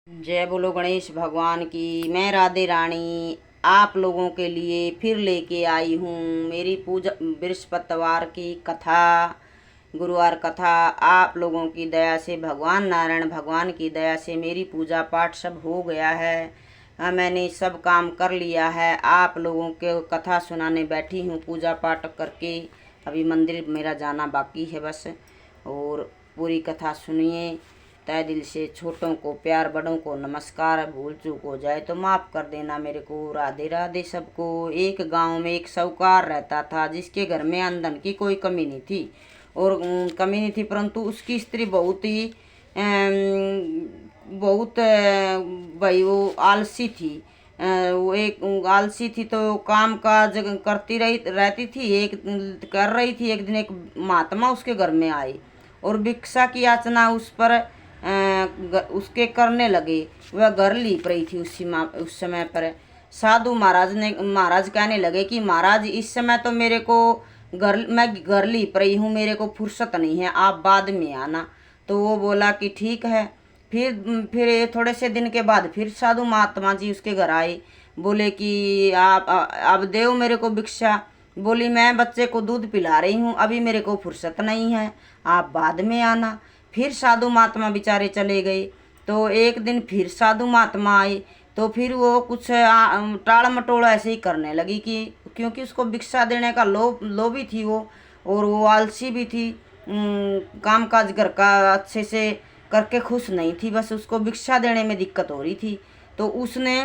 जय बोलो गणेश भगवान की। मैं राधे रानी आप लोगों के लिए फिर लेके आई हूँ मेरी पूजा बृहस्पतिवार की कथा, गुरुवार कथा। आप लोगों की दया से, भगवान नारायण भगवान की दया से मेरी पूजा पाठ सब हो गया है। मैंने सब काम कर लिया है। आप लोगों के कथा सुनाने बैठी हूँ पूजा पाठ करके। अभी मंदिर मेरा जाना बाकी है बस। और पूरी कथा सुनिए तय दिल से। छोटों को प्यार, बड़ों को नमस्कार। भूल चूक हो जाए तो माफ़ कर देना मेरे को। राधे राधे सबको। एक गांव में एक साहूकार रहता था जिसके घर में आमदन की कोई कमी नहीं थी और कमी नहीं थी, परंतु उसकी स्त्री बहुत ही भाई वो आलसी थी। वो एक आलसी थी तो काम काज करती रहती थी। एक दिन एक महात्मा उसके घर में आई और भिक्षा की याचना उस पर उसके करने लगे। वह घर लीप रही थी उस समय पर। साधु महाराज कहने लगे कि महाराज इस समय तो मेरे को मैं घर लीप रही हूँ, मेरे को फुर्सत नहीं है, आप बाद में आना। तो वो बोला कि ठीक है। फिर थोड़े से दिन के बाद फिर साधु महात्मा जी उसके घर आए। बोले कि आप देव मेरे को भिक्षा। बोली मैं बच्चे को दूध पिला रही हूँ, अभी मेरे को फुर्सत नहीं है, आप बाद में आना। फिर साधु महात्मा बेचारे चले गए। तो एक दिन फिर साधु महात्मा आए तो फिर वो कुछ टाल मटोल ऐसे ही करने लगी कि क्योंकि उसको भिक्षा देने का लोभी थी वो, और वो आलसी भी थी। काम काज घर का अच्छे से करके खुश नहीं थी, बस उसको भिक्षा देने में दिक्कत हो रही थी। तो उसने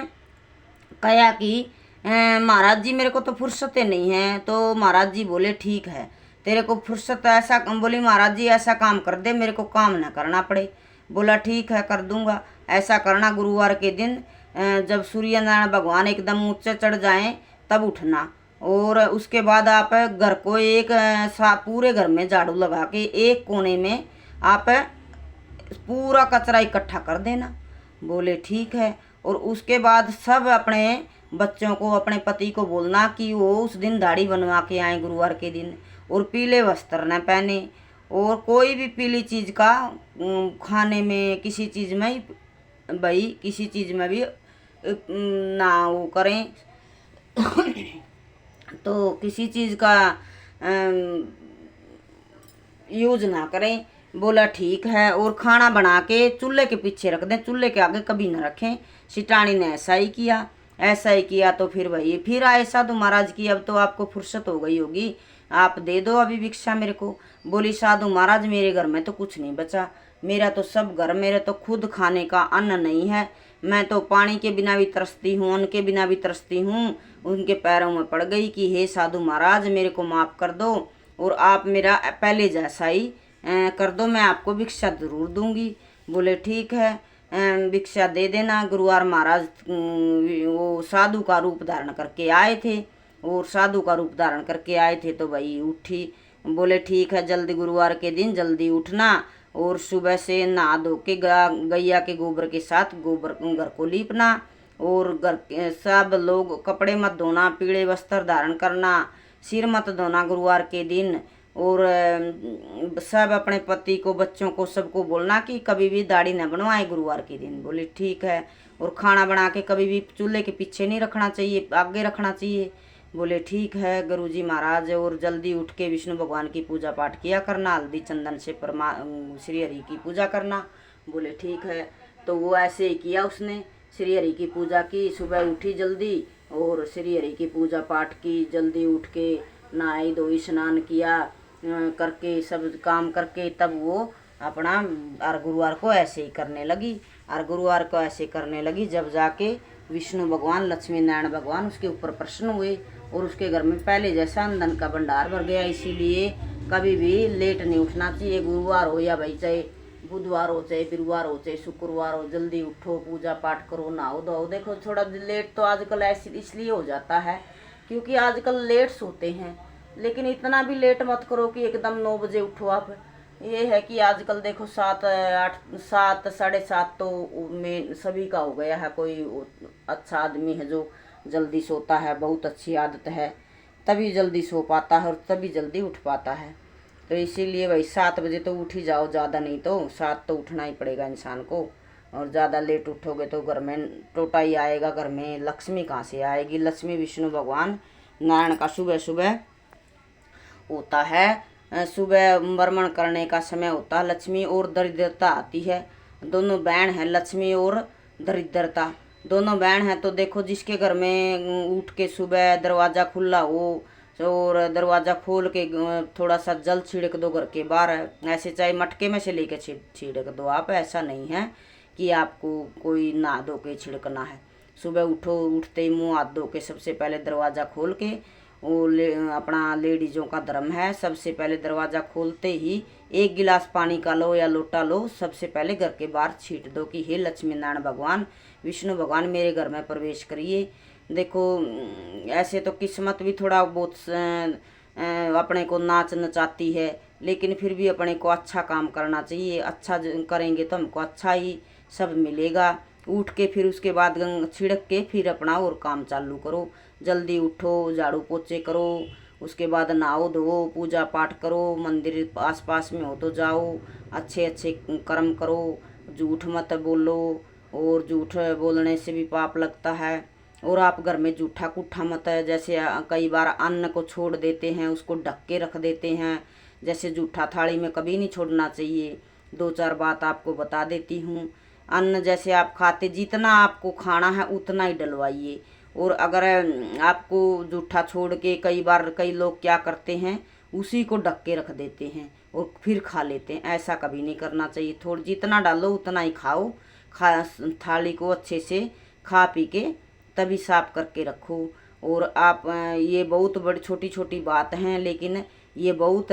कहा कि महाराज जी मेरे को तो फुर्सतें नहीं है। तो महाराज जी बोले ठीक है, तेरे को फुर्सत ऐसा। बोली महाराज जी ऐसा काम कर दे मेरे को काम ना करना पड़े। बोला ठीक है कर दूंगा। ऐसा करना गुरुवार के दिन जब सूर्य नारायण भगवान एकदम ऊंचे चढ़ जाएं तब उठना, और उसके बाद आप घर को पूरे घर में झाड़ू लगा के एक कोने में आप पूरा कचरा इकट्ठा कर देना। बोले ठीक है। और उसके बाद सब अपने बच्चों को, अपने पति को बोलना कि वो उस दिन दाढ़ी बनवा के आए गुरुवार के दिन, और पीले वस्त्र न पहने, और कोई भी पीली चीज़ का खाने में किसी चीज़ में भाई किसी चीज़ में भी ना वो करें तो किसी चीज़ का यूज ना करें। बोला ठीक है। और खाना बना के चूल्हे के पीछे रख दें, चूल्हे के आगे कभी ना रखें। सिटानी ने ऐसा ही किया। तो फिर भाई फिर आए साधु महाराज की अब तो आपको फुर्सत हो गई होगी, आप दे दो अभी भिक्षा मेरे को। बोली साधु महाराज मेरे घर में तो कुछ नहीं बचा, मेरा तो सब घर, मेरे तो खुद खाने का अन्न नहीं है। मैं तो पानी के बिना भी तरसती हूँ, अन्न के बिना भी तरसती हूँ। उनके पैरों में पड़ गई कि हे साधु महाराज मेरे को माफ़ कर दो, और आप मेरा पहले जैसा ही कर दो, मैं आपको भिक्षा ज़रूर दूंगी। बोले ठीक है, भिक्षा दे देना। गुरुवार महाराज वो साधु का रूप धारण करके आए थे, और साधु का रूप धारण करके आए थे तो भाई उठी। बोले ठीक है, जल्दी गुरुवार के दिन जल्दी उठना, और सुबह से नहा धो के गैया के गोबर के साथ गोबर घर को लीपना, और घर के सब लोग कपड़े मत धोना, पीले वस्त्र धारण करना, सिर मत धोना गुरुवार के दिन। और सब अपने पति को, बच्चों को, सबको बोलना कि कभी भी दाढ़ी न बनवाए गुरुवार के दिन। बोले ठीक है। और खाना बना के कभी भी चूल्हे के पीछे नहीं रखना चाहिए, आगे रखना चाहिए। बोले ठीक है गुरुजी महाराज। और जल्दी उठ के विष्णु भगवान की पूजा पाठ किया करना, हल्दी चंदन से श्री हरि की पूजा करना। बोले ठीक है। तो वो ऐसे ही किया उसने, श्री हरि की पूजा की। सुबह उठी जल्दी और श्री हरि की पूजा पाठ की। जल्दी उठ के नहाई धोई, स्नान किया करके सब काम करके तब वो अपना और गुरुवार को ऐसे ही करने लगी। जब जाके विष्णु भगवान, लक्ष्मी नारायण भगवान उसके ऊपर प्रसन्न हुए, और उसके घर में पहले जैसा धन का भंडार भर गया। इसीलिए कभी भी लेट नहीं उठना चाहिए। गुरुवार हो या भाई चाहे बुधवार हो, चाहे गुरुवार हो, चाहे शुक्रवार हो, जल्दी उठो, पूजा पाठ करो, नहाओ धो। देखो थोड़ा लेट तो आजकल ऐसे इसलिए हो जाता है क्योंकि आजकल लेट सोते हैं, लेकिन इतना भी लेट मत करो कि एकदम 9 बजे उठो आप। ये है कि आजकल देखो 7, 8, 7, 7:30 तो में सभी का हो गया है। कोई अच्छा आदमी है जो जल्दी सोता है, बहुत अच्छी आदत है, तभी जल्दी सो पाता है और तभी जल्दी उठ पाता है। तो इसीलिए भाई 7 बजे तो उठ ही जाओ, ज़्यादा नहीं तो 7 तो उठना ही पड़ेगा इंसान को। और ज़्यादा लेट उठोगे तो घर में टोटा ही आएगा, घर में लक्ष्मी कहाँ से आएगी। लक्ष्मी विष्णु भगवान नारायण का सुबह सुबह होता है, सुबह भ्रमण करने का समय होता है। लक्ष्मी और दरिद्रता आती है, दोनों बहन है लक्ष्मी और दरिद्रता, दोनों बहन है। तो देखो जिसके घर में उठ के सुबह दरवाज़ा खुला हो और दरवाज़ा खोल के थोड़ा सा जल छिड़क दो घर के बाहर, ऐसे चाहे मटके में से लेके छिड़क दो आप, ऐसा नहीं है कि आपको कोई नहा धो के छिड़कना है। सुबह उठो, उठते ही मुँह हाथ धो के सबसे पहले दरवाज़ा खोल के, वो अपना लेडीज़ों का धर्म है, सबसे पहले दरवाज़ा खोलते ही एक गिलास पानी का लो या लोटा लो, सबसे पहले घर के बाहर छीट दो कि हे लक्ष्मी नारायण भगवान विष्णु भगवान मेरे घर में प्रवेश करिए। देखो ऐसे तो किस्मत भी थोड़ा बहुत अपने को नाच नचाती है, लेकिन फिर भी अपने को अच्छा काम करना चाहिए। अच्छा करेंगे तो हमको अच्छा ही सब मिलेगा। उठ के फिर उसके बाद छिड़क के फिर अपना और काम चालू करो, जल्दी उठो, झाड़ू पोछे करो, उसके बाद नहाओ धो, पूजा पाठ करो, मंदिर आस पास में हो तो जाओ, अच्छे अच्छे कर्म करो, झूठ मत बोलो, और झूठ बोलने से भी पाप लगता है। और आप घर में जूठा कूठा मत, जैसे कई बार अन्न को छोड़ देते हैं, उसको ढक के रख देते हैं, जैसे जूठा थाली में कभी नहीं छोड़ना चाहिए। 2-4 बात आपको बता देती हूँ। अन्न जैसे आप खाते, जितना आपको खाना है उतना ही डलवाइए। और अगर आपको जूठा छोड़ के कई बार कई लोग क्या करते हैं, उसी को ढक के रख देते हैं और फिर खा लेते हैं, ऐसा कभी नहीं करना चाहिए। थोड़ा जितना डालो उतना ही खाओ, थाली को अच्छे से खा पी के तभी साफ करके रखो। और आप ये बहुत बड़ी छोटी छोटी बात हैं, लेकिन ये बहुत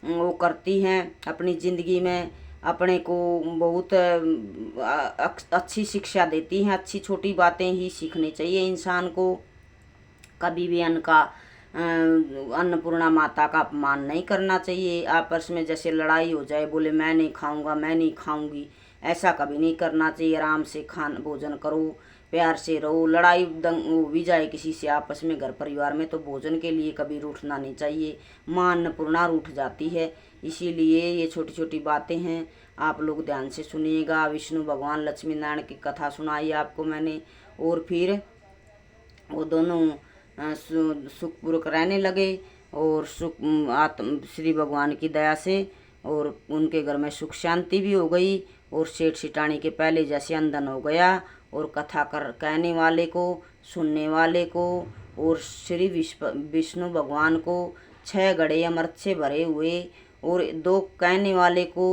वो करती हैं अपनी ज़िंदगी में, अपने को बहुत अच्छी शिक्षा देती हैं। अच्छी छोटी बातें ही सीखनी चाहिए इंसान को। कभी भी अन्नपूर्णा माता का अपमान नहीं करना चाहिए। आपस में जैसे लड़ाई हो जाए, बोले मैं नहीं खाऊंगा, मैं नहीं खाऊंगी, ऐसा कभी नहीं करना चाहिए। आराम से भोजन करो, प्यार से रहो। लड़ाई दंग हो भी जाए किसी से आपस में घर परिवार में, तो भोजन के लिए कभी रूठना नहीं चाहिए। माँ अन्नपूर्णा रूठ जाती है। इसीलिए ये छोटी छोटी बातें हैं, आप लोग ध्यान से सुनिएगा। विष्णु भगवान लक्ष्मी नारायण की कथा सुनाई आपको मैंने, और फिर वो दोनों सुखपूर्वक रहने लगे और श्री भगवान की दया से, और उनके घर में सुख शांति भी हो गई, और सेठ सिटानी के पहले जैसे अंधन हो गया। और कथा कहने वाले को, सुनने वाले को, और श्री विष्णु भगवान को 6 घड़े अमृत से भरे हुए, और 2 कहने वाले को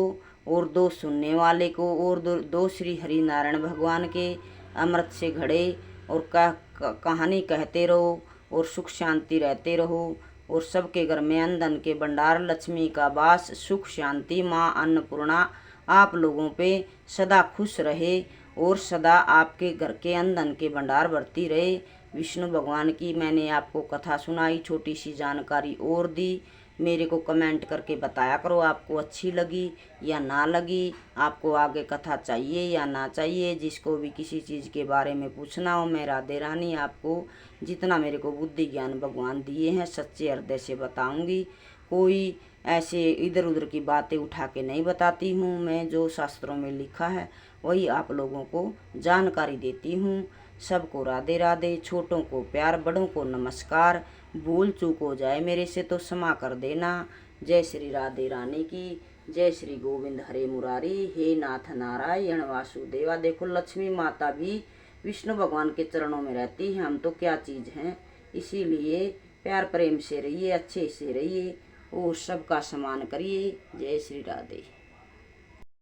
और 2 सुनने वाले को, और 2 श्री हरि नारायण भगवान के अमृत से घड़े, और कहानी कहते रहो और सुख शांति रहते रहो। और सबके घर में अन्न धन के भंडार, लक्ष्मी का वास, सुख शांति, माँ अन्नपूर्णा आप लोगों पे सदा खुश रहे, और सदा आपके घर के अन्न धन के भंडार भरती रहे। विष्णु भगवान की मैंने आपको कथा सुनाई, छोटी सी जानकारी और दी। मेरे को कमेंट करके बताया करो आपको अच्छी लगी या ना लगी, आपको आगे कथा चाहिए या ना चाहिए। जिसको भी किसी चीज़ के बारे में पूछना हो, मैं राधे रानी आपको जितना मेरे को बुद्धि ज्ञान भगवान दिए हैं सच्चे हृदय से बताऊंगी। कोई ऐसे इधर उधर की बातें उठा के नहीं बताती हूँ। मैं जो शास्त्रों में लिखा है वही आप लोगों को जानकारी देती हूँ। सबको राधे राधे। छोटों को प्यार, बड़ों को नमस्कार। भूल चूक हो जाए मेरे से तो क्षमा कर देना। जय श्री राधे रानी की जय। श्री गोविंद हरे मुरारी। हे नाथ नारायण वासुदेवा। देखो लक्ष्मी माता भी विष्णु भगवान के चरणों में रहती है, हम तो क्या चीज़ हैं। इसीलिए प्यार प्रेम से रहिए, अच्छे से रहिए और सबका सम्मान करिए। जय श्री राधे।